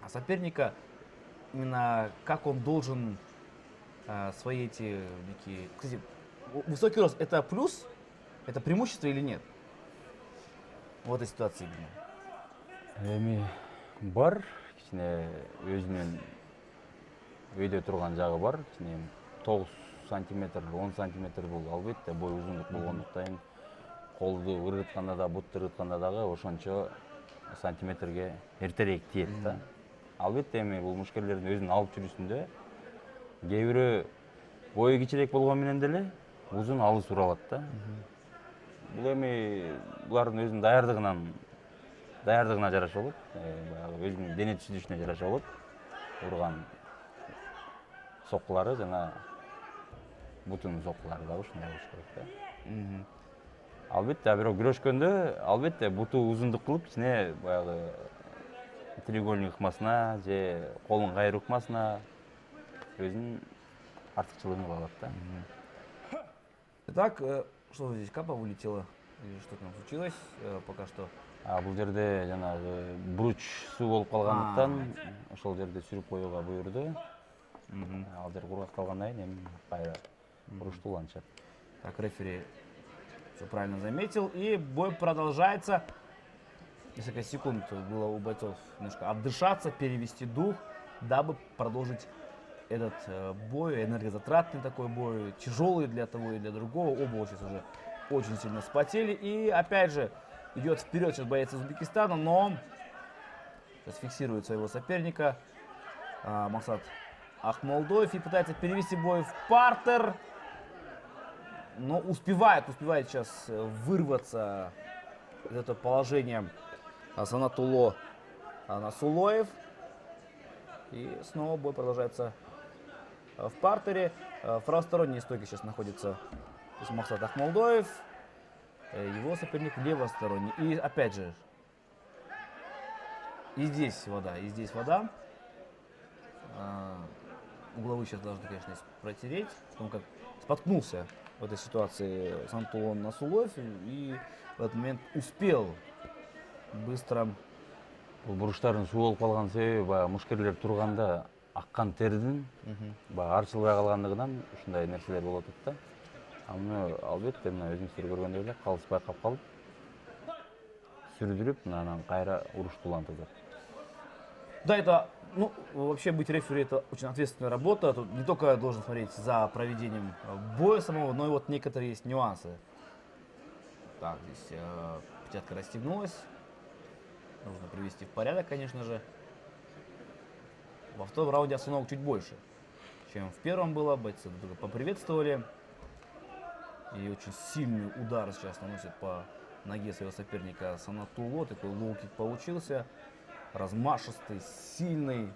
соперника, именно как он должен свои эти некие... Кстати, высокий рост — это плюс, это преимущество или нет? В этой ситуации именно. Эми бар, кичине өзүнүн өйдө турган жагы бар. Кичине 9 сантиметр, 10 сантиметр бул албетте бой узундук болгондуктан колду ыргытканда да, бутты ыргытканда дагы ошончо сантиметрге эртерээк тиет да. Албетте эми бул мушкерлердин өзүнүн алып жүрүүсүндө кээ бирөө бою кичирээк болгону менен деле узун алыс ура алат да. Бул эми булардын өзүнүн даярдыгына жараша болот, баягы өзүнүн дене түзүлүшүнө жараша болот. Урган соккулары жана бутунун соккулары да ушундай болуш керек да. Албетте, бирок күрөшкөндө албетте буту узундук кылып, кичине баягы треугольник ыкмасына же колун кайруу ыкмасына өзүнүн артыкчылыгын алат да. Итак, что здесь, капа вылетела? Или что там случилось пока что? Бул жерде жанагы бруч суу болуп калгандыктан ошол жерде сүрүп коюуга буйрду. Ал жер кургак калгандан кийин эми кайра бурушту улантышат. Так, рефери все правильно заметил. И бой продолжается. Несколько секунд было у бойцов немножко отдышаться, перевести дух, дабы продолжить этот бой. Энергозатратный такой бой, тяжелый для того и для другого. Оба сейчас уже очень сильно вспотели. И опять же идет вперед сейчас боец из Узбекистана, но сейчас фиксирует своего соперника Максат Ахмолдоев и пытается перевести бой в партер. Но успевает сейчас вырваться из этого положения Санатулло Насулоев. И снова бой продолжается в партере. В правосторонней стойке сейчас находится Максат Ахмолдоев. Его соперник левосторонний. И опять же, И здесь вода, и здесь вода. Угловые сейчас должны, конечно, протереть, потому как споткнулся в этой ситуации Санатуллон Насулоев и в этот момент успел быстро. Бул буруштардын суу болуп калган себеби баягы мушкерлер турганда аккан тердин баягы арчылбай калгандыгынан ушундай нерселер болуп атат да. Аны албетте мына өзүңүздөр көргөндөй эле калыс байкап калып сүрдүрүп анан кайра урушту улантып. Да, это, ну, вообще быть рефери это очень ответственная работа. Тут не только должен смотреть за проведением боя самого, но и вот некоторые есть нюансы. Так, здесь пятятка расстегнулась. Нужно привести в порядок, конечно же. Во втором раунде остановок чуть больше, чем в первом было. Бойцы друг друга поприветствовали. И очень сильный удар сейчас наносит по ноге своего соперника Санатулло. Такой лоу-кик получился. Размашистый, сильный.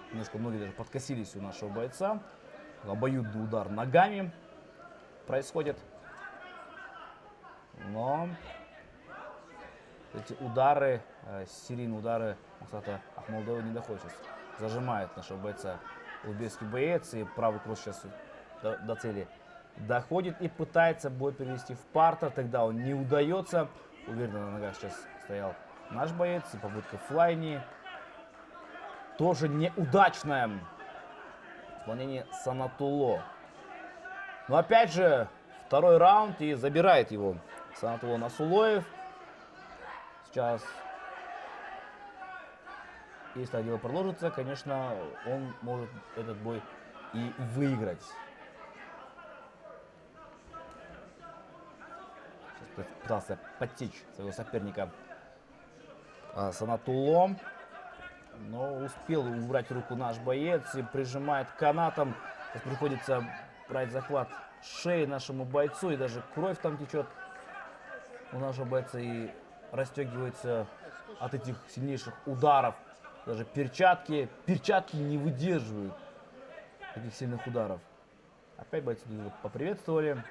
Немножко ноги даже подкосились у нашего бойца. Обоюдный удар ногами происходит. Но эти удары, серийные удары Максата Ахмолдоева не доходят сейчас. Зажимает нашего бойца узбекский боец. И правый кросс сейчас до цели доходит и пытается бой перевести в партер. Тогда он не удается. Уверенно на ногах сейчас стоял наш боец. И попытка флайни тоже неудачная в исполнении Санатулло. Но опять же, второй раунд и забирает его Санатулло Насулоев. Сейчас, если так дело продолжится, конечно, он может этот бой и выиграть. Сейчас пытался подтечь своего соперника Санатулло, но успел убрать руку наш боец и прижимает канатом. Сейчас приходится брать захват шеи нашему бойцу, и даже кровь там течет у нашего бойца и расстегивается от этих сильнейших ударов. Даже перчатки не выдерживают таких сильных ударов. Опять бойцы поприветствовали.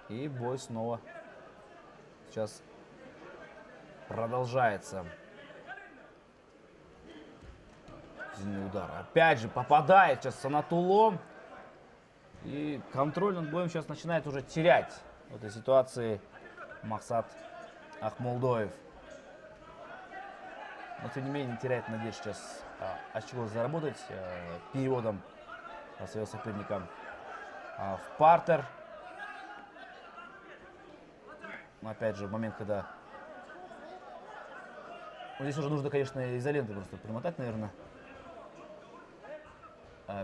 И бой снова сейчас продолжается. Сильный удар. Опять же попадает сейчас Санатулло. И контроль над боем сейчас начинает уже терять в этой ситуации Максат Ахмолдоев. Но тем не менее не теряет надежды сейчас очко заработать переводом своего соперника в партер. Но опять же момент, когда здесь уже нужно, конечно, изолентой просто примотать, наверное,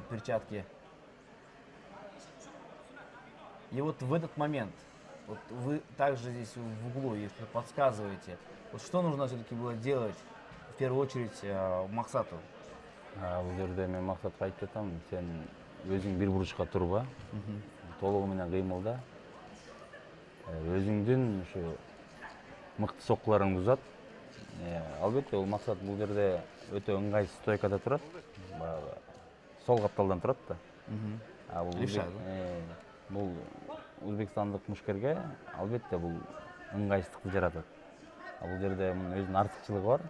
перчатки. И вот в этот момент, вот вы также здесь в углу, если подсказываете, вот что нужно все-таки было делать в первую очередь Максату? Бул жерде мен Максатка айтып жатам, сен өзүң бир буручка турба, толугу менен кыймылда. Өзүңдүн ушу мыкты соккуларыңды узат. Албетте бул Максат бул жерде өтө ыңгайсыз стойкада турат. Сол капталдан турат да. Бул өзбекстандык мушкерге албетте бул ыңгайсыздыкты жаратат. Бул жерде мунун өзүнүн артыкчылыгы бар.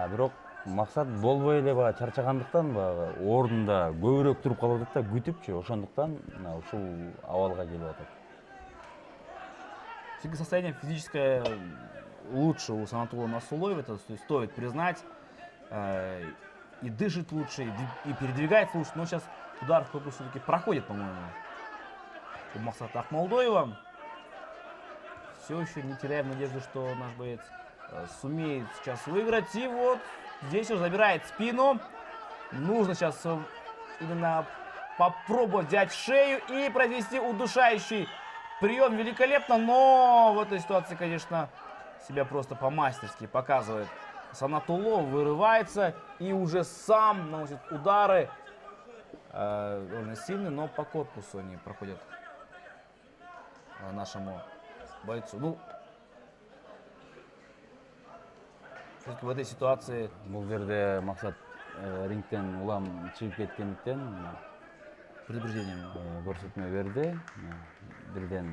Бирок Максат болбой эле чарчагандыктан ордунда көбүрөөк туруп калып атат да, күтүпчү. Ошондуктан ушул абалга келип атат. Все-таки состояние физическое лучше у Санатулло Насулоева, это стоит признать. И дышит лучше, и передвигается лучше. Но сейчас удар в корпус все-таки проходит, по-моему, у Максата Ахмолдоева. Все еще не теряем надежды, что наш боец сумеет сейчас выиграть. И вот здесь уже забирает спину. Нужно сейчас именно попробовать взять шею и произвести удушающий прием. Великолепно, но в этой ситуации, конечно, себя просто по-мастерски показывает Санатулло, вырывается и уже сам наносит удары. Довольно сильные, но по корпусу они проходят нашему бойцу. Ну, в этой ситуации... Бул жерде Максат рингтен улам чыгып кеткендиктен предупреждение көрсөтмө берди. Бирден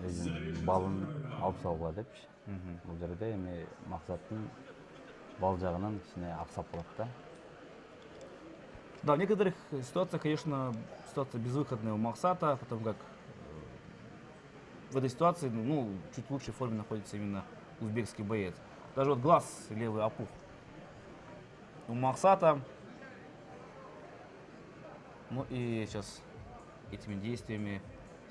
өзүнүн балын алып салууга депчи. Бул жерде эми максаттын бал жагынан кичине аксап калат да. Да, в некоторых ситуациях, конечно, ситуация безвыходная у Максата, потому как в этой ситуации, ну, чуть в лучшей форме находится именно узбекский боец. Даже вот глаз левый опух у Максата. Ну и сейчас этими действиями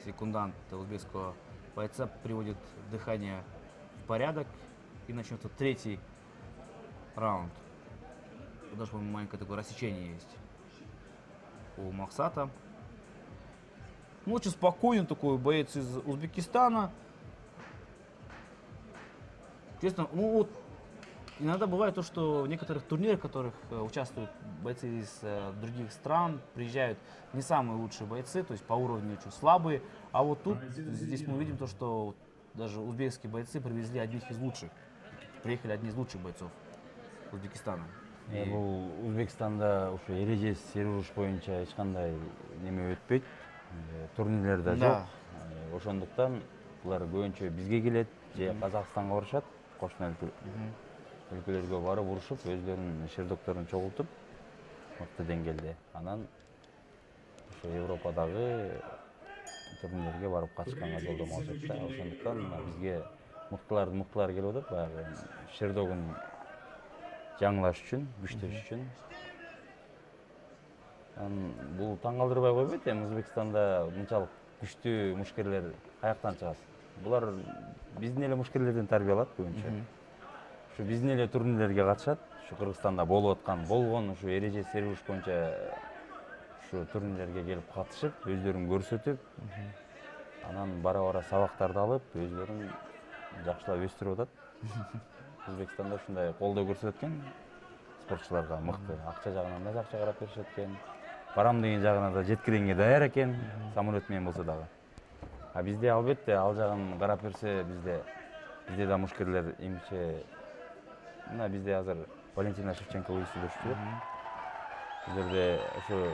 секундант узбекского бойца приводит дыхание в порядок и начнется третий раунд. Даже, по-моему, маленькое такое рассечение есть у Максата. Ну, очень спокойный такой боец из Узбекистана. Честно, ну вот иногда бывает то, что в некоторых турнирах, в которых участвуют бойцы из других стран, приезжают не самые лучшие бойцы, то есть по уровню очень слабые. А вот тут, здесь мы видим то, что даже узбекские бойцы привезли одних из лучших. Приехали одни из лучших бойцов Узбекистана. Бул Өзбекстанда ушу эрежеси серуруш боюнча эч кандай неме өтпөйт. Турнирлер да жок. Ошондуктан булар көбүнчө бизге келет же Казакстанга барышат, кошуна өлкөлөргө барып урушуп, өздөрүнүн шердокторун чогултуп, мыкты деңгээлде. Анан ошо Европадагы турнирлерге барып катышканга жолдомо алышат да. Ошондуктан бизге мыктылар келип атат, баягы шердогун жаңылаш үчүн, күчтөш үчүн. Бул таң калтырбай койбойт, эми Өзбекстанда мынчалык күчтүү мушкерлер каяктан чыгат? Булар биздин эле мушкерлерден тарбиялат көбүнчө. Ушу биздин эле турнирлерге катышат, ушу Кыргызстанда болуп аткан, болгон ушу эреже серуруш боюнча ушу турнирлерге келип катышып, өздөрүн көрсөтүп, анан бара-бара сабактарды алып, өздөрүн жакшылап өстүрүп атат. Өзбекстанда ушундай колдоо көрсөтөт экен спортчуларга, мыкты. Акча жагынан да жакшы карап беришет экен. Барам деген жагына да жеткиренге даяр экен, самолет менен болсо дагы. А бизде албетте ал жагын карап берсе, бизде да мушкерлер эмче, мына бизде азыр Валентина Шевченко уюштуруп жүрөт. Бул жерде ошо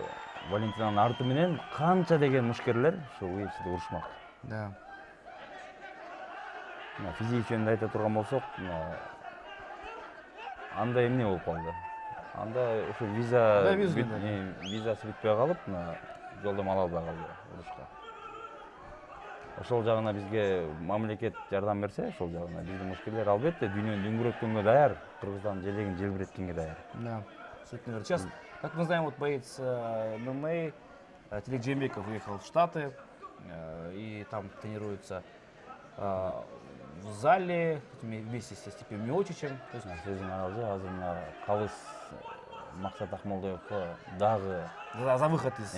Валентинанын арты менен канча деген мушкерлер ошо уюштуруп урушмак. Да. Физик жөнүндө айта турган болсок, анда эмне болуп калды? Анда ошо визасы бүтпөй калып, жолдомо ала албай калды урушка. Ошол жагына бизге мамлекет жардам берсе, ошол жагына биздин мушкерлер албетте дүйнөнү дүңгүрөткөнгө даяр, Кыргызстандын желегин желбиреткенге даяр. Да, абсолютно верно. Сейчас, как мы знаем, вот боец ММА Телек Джеймбеков уехал в Штаты и там тренируется в зале вместе со Степием Миочичем. Сөзүн аралжы азыр мына Калыс Максат Акмолдоевго дагы За выход из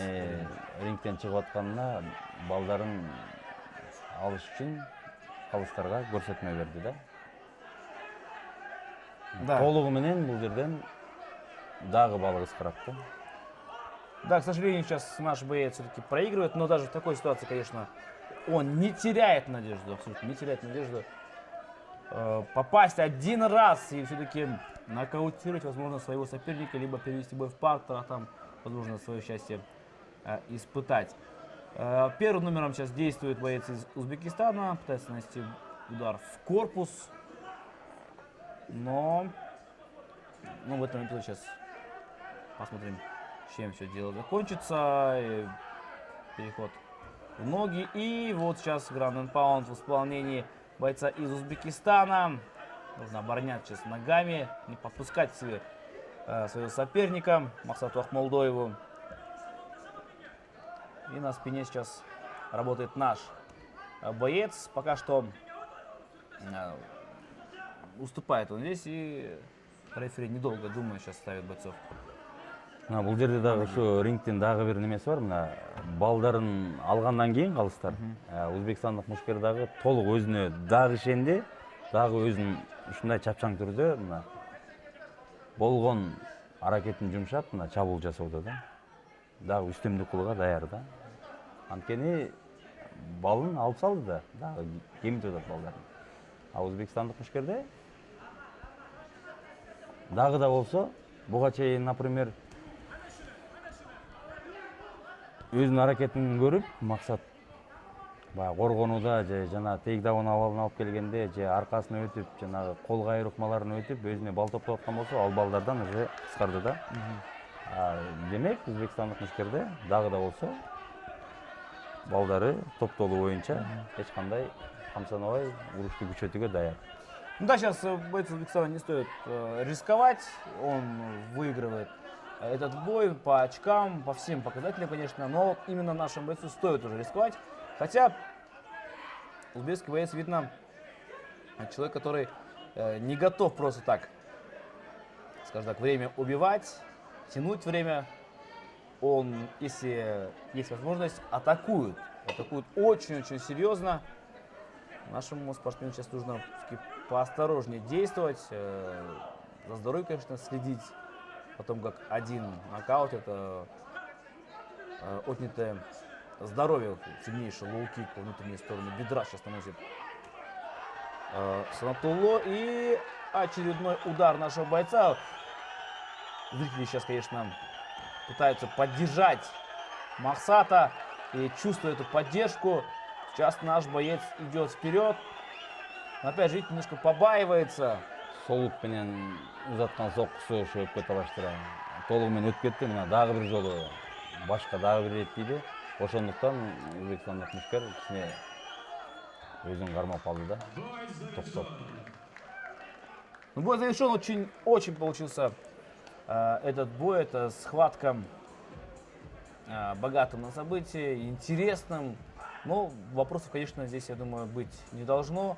рингтен чыгып атканына балдарын алыш үчүн калыстарга көрсөтмө берди да. Да. Толугу менен бул жерден дагы балы кыскарат да. Да, к сожалению, сейчас наш боец все-таки проигрывает, но даже в такой ситуации, конечно, он не теряет надежду, абсолютно не теряет надежду попасть один раз и все-таки нокаутировать, возможно, своего соперника, либо перевести бой в партер, а там, возможно, свое счастье испытать. Первым номером сейчас действует боец из Узбекистана, пытается нанести удар в корпус, но в этом эпизоде сейчас посмотрим, чем все дело закончится. И переход в ноги. И вот сейчас Ground and Pound в исполнении бойца из Узбекистана. Нужно оборонять сейчас ногами, не подпускать себе своего соперника Максату Ахмолдоеву. И на спине сейчас работает наш боец. Пока что уступает он здесь, и рефери, недолго думая, сейчас ставит бойцов. Бул жерде дагы ушу рингтин дагы бир немеси бар. Мына балдарын алгандан кийин калыстар. Өзбекстандык мушкер дагы толук өзүнө дагы ишенди, дагы өзүн ушундай чапчаң түрдө мына болгон аракетин жумшап, мына чабуул жасоодо да. Дагы үстөмдүк кылууга даяр да. Анткени балын алып салды да, дагы кемитип атат балдарын. А өзбекстандык мушкерде дагы да болсо буга чейин, например, өзүнүн аракетин көрүп, Максат баягы коргонууда же жана тейкдаун алып келгенде же аркасына өтүп жанагы кол кайыр ыкмаларын өтүп өзүнө бал топтоп аткан болсо ал балдардан уже кыскарды да. Демек өзбекстандык мушкерде дагы да болсо балдары топтолуу боюнча эч кандай камсанабай урушту күчөтүүгө даяр. Ну да, сейчас бойцу Узбекистана не стоит рисковать, он выигрывает этот бой по очкам, по всем показателям, конечно, но именно нашему бойцу стоит уже рисковать, хотя узбекский боец, видно, человек, который не готов просто так, скажем так, время убивать, тянуть время. Он, если есть возможность, атакует очень-очень серьезно. Нашему спортсмену сейчас нужно поосторожнее действовать, за здоровьем, конечно, следить. Потом как один нокаут, это отнятое здоровье, сильнейший лоу-кик по внутренней стороне бедра сейчас наносит Санатулло. И очередной удар нашего бойца. Зрители сейчас, конечно, пытаются поддержать Махсата и чувствуя эту поддержку. Сейчас наш боец идет вперед. Но опять же, видите, немножко побаивается. Солук менен узаткан соккусу ошо өпкө талаштыра. Толугу менен өтүп кетти, мына дагы бир жолу башка дагы бир рет тийди. Ошондуктан өзбекстандык мушкер кичине өзүн кармап алды да. Токтоп. Ну, бой завершен, очень получился этот бой. Это схватка богатым на события, интересным. Но вопросов, конечно, здесь, я думаю, быть не должно.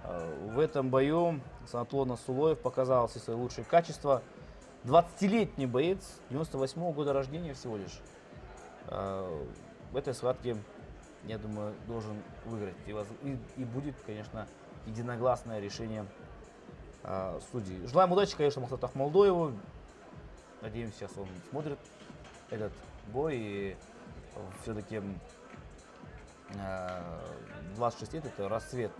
В этом бою Санатулло Насулоев показал все свои лучшие качества. 20-летний боец, 98-го года рождения всего лишь. В этой схватке, я думаю, должен выиграть. И будет, конечно, единогласное решение судей. Желаем удачи, конечно, Махсату Ахмалдоеву. Надеемся, сейчас он смотрит этот бой. И все-таки 26 лет — это расцвет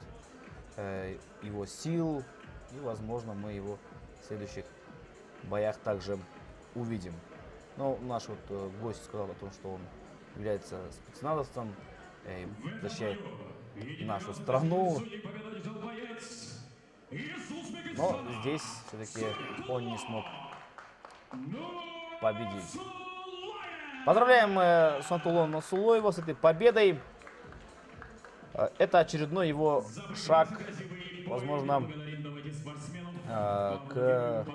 его сил. И, возможно, мы его в следующих боях также увидим. Но наш вот гость сказал о том, что он является спецназовцем, защищает нашу страну. Но здесь все-таки он не смог победить. Поздравляем Санатулло Насулоева с этой победой. Это очередной его шаг, возможно, к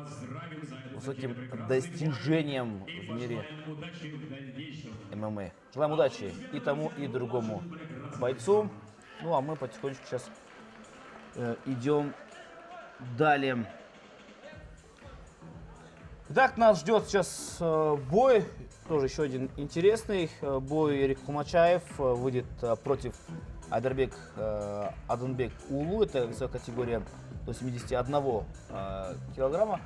высоким достижениям в мире ММА. Желаем удачи и тому, и другому бойцу. Ну а мы потихонечку сейчас идем далее. Итак, нас ждет сейчас бой, тоже еще один интересный бой. Эрик Хумачаев выйдет против Айдарбек Адынбек Улу. Это весовая категория до 71 килограмма.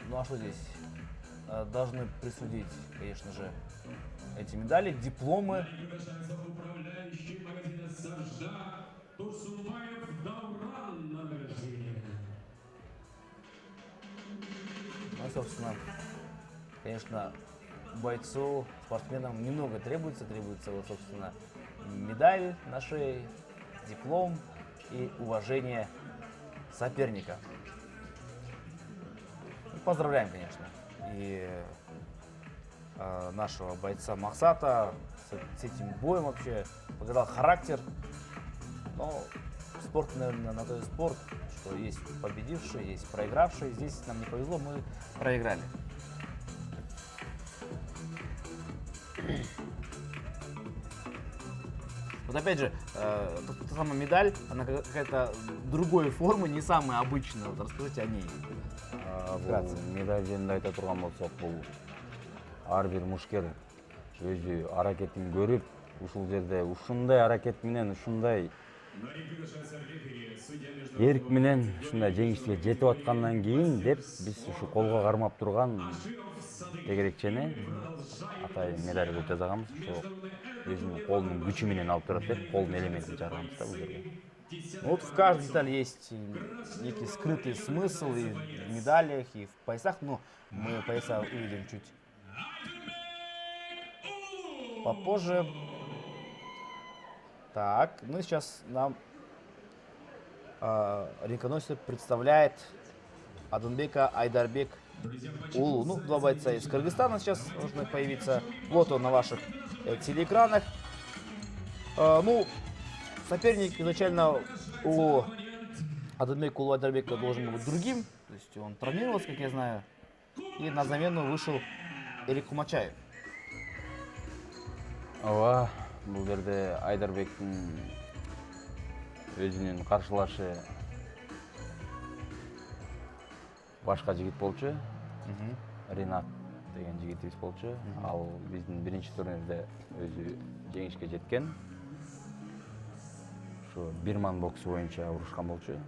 Ну а что здесь? Должны присудить, конечно же, эти медали, дипломы. Ну, собственно, конечно, бойцу, спортсменам немного требуется. Требуется, вот, собственно, медаль на шее, диплом и уважение соперника. И поздравляем, конечно, и нашего бойца Махсата с этим боем вообще. Показал характер. Но спорт, наверное, на то и спорт, что есть победившие, есть проигравшие. Здесь нам не повезло, мы проиграли. Вот опять же, та самая медаль, она какая-то другой формы, не самая обычная. Вот расскажите о ней. Медаль жөнүндө айта турган болсок, бул ар бир мушкер өзү аракетин көрүп, ушул жерде ушундай аракет менен, ушундай эрк менен ушундай жеңишке жетип аткандан кийин деп биз ушу колго кармап турган тегерекчени атайын медаль кылып жасаганбыз. Ошо өзүнүн колунун күчү менен алып турат деп колдун элементин чыгарганбыз да бул жерге. Вот в каждой детали есть некий скрытый смысл и в медалях, и в поясах. Но мы пояса увидим чуть попозже. Так, ну и сейчас нам реконосец представляет Адунбека Айдарбек Улу. Ну, два бойца из Кыргызстана сейчас должны появиться. Вот он на ваших телеэкранах. Ну, соперник изначально у Адунбека Улу Айдарбека должен быть другим. То есть он травмировался, как я знаю. И на замену вышел Эрик Кумачаев. ооба, бул жерде Айдарбектин өзүнүн каршылашы башка жигит болчу. Ринат деген жигитибиз болчу. Ал биздин биринчи турнирде өзү жеңишке жеткен. Ушу бир ман боксу боюнча урушкан болчу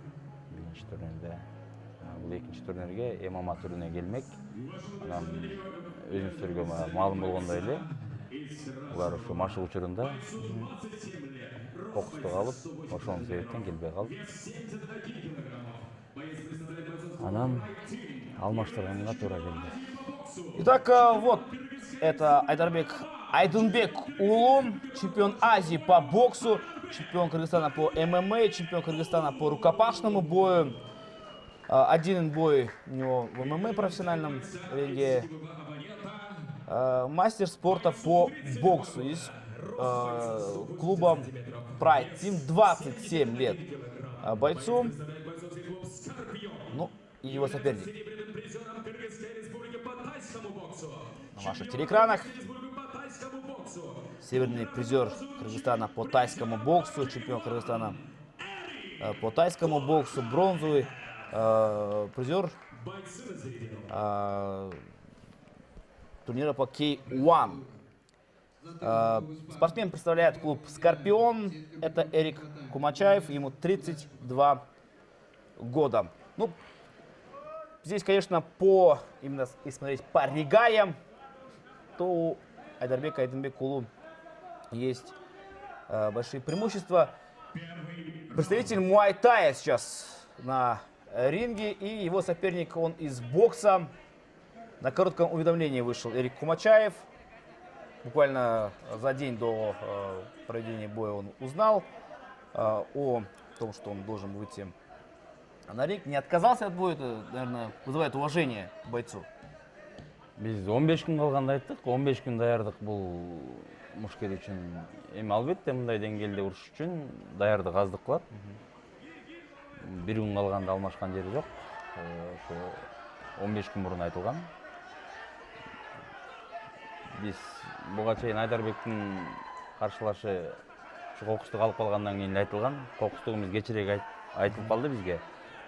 биринчи турнирде. Бул экинчи турнирге ММА түрүнө келмек. Анан өзүңүздөргө маалым болгондой эле булар ушу машык учурунда кокустук алып, ошол себептен келбей калып. Анан алмаштырганга туура келди. Итак, вот это Айдарбек Айдынбек Улу, чемпион Азии по боксу, чемпион Кыргызстана по ММА, чемпион Кыргызстана по рукопашному бою. Один бой у него в ММА профессиональном ринге. Мастер спорта по боксу из клуба Pride Team, 27 лет бойцу. Ну, и его соперник. На ваших телеэкранах северный призер Кыргызстана по тайскому боксу, чемпион Кыргызстана по тайскому боксу, бронзовый призер турнира по K1. Спортсмен представляет клуб «Скорпион». Это Эрик Кумачаев, ему 32 года. Ну, здесь, конечно, именно если смотреть по регалиям, то у Айдарбека Айдынбек Улу есть большие преимущества. Представитель муай-тая сейчас на ринге, и его соперник, он из бокса. На коротком уведомлении вышел Эрик Кумачаев. Буквально за день до проведения боя он узнал о том, что он должен выйти на ринг. Не отказался от боя, это, наверное, вызывает уважение к бойцу. Биз 15 күн калганда айттык, 15 күн даярдык бул мушкет үчүн. Эми албетте мындай деңгээлде уруш үчүн даярдык аздык кылат. Бир күн калганда алмашкан жери жок. Ошо 15 күн мурун айтылган. Биз буга чейин Айдарбектин каршылашы кокустук алып калгандан кийин айтылган. Кокустугубуз кечирээк айтылып калды бизге.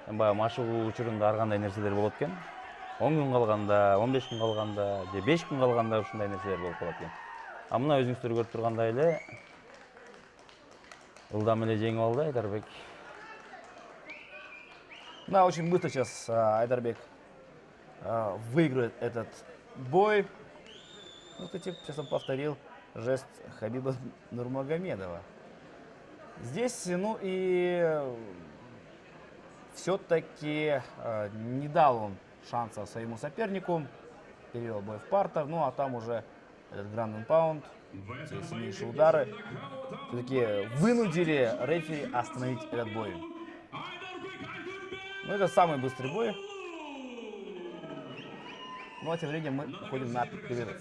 Баягы машык учурунда ар кандай нерселер болот экен. 10 күн калганда, 15 күн калганда, же 5 күн калганда ушундай нерселер болуп калат экен. А мына өзүңүздөр көрүп тургандай эле ылдам эле жеңип алды Айдарбек. Да, очень быстро сейчас Айдарбек выиграет этот бой. Ну, кстати, сейчас он повторил жест Хабиба Нурмагомедова. Здесь, ну и все-таки не дал он шанса своему сопернику. Перевел бой в партер, ну а там уже этот гранд паунд, эти сильнейшие удары, все-таки вынудили рефери остановить этот бой. Ну, это самый быстрый бой. Ну, а тем временем мы уходим на перерыв.